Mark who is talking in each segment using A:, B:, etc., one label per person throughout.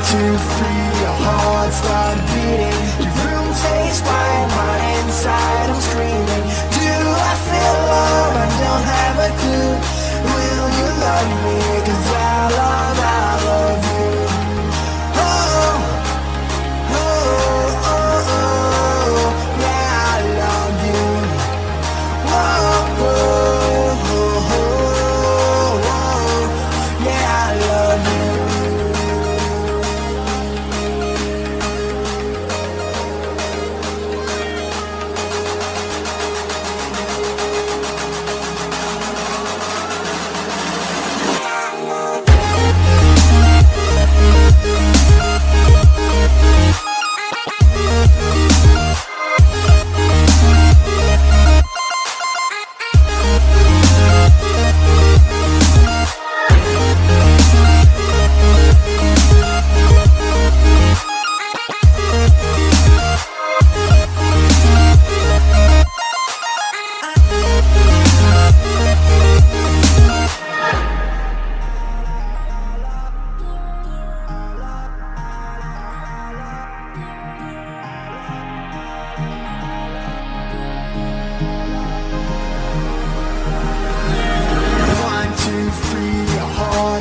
A: 2, 3, your heart start beating. Your room takes quiet, my inside I'm screaming. Do I feel love? I don't have a clue. Will you love me? 'Cause I love you. Oh, oh, oh, oh, yeah, I love you. Whoa, whoa, oh, oh, oh, yeah, I love you.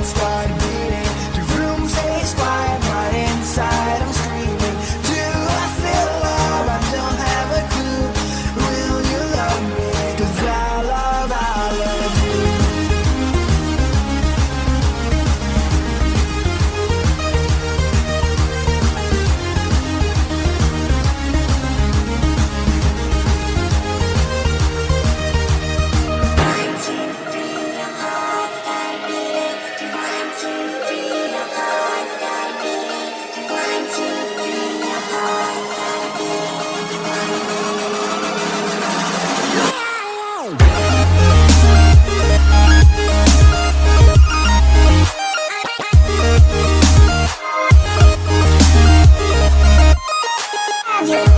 A: Start beating. The room stays quiet, right inside I'm screaming. Do I feel love? I don't have a clue. Will you love me? 'Cause I love you. Yeah.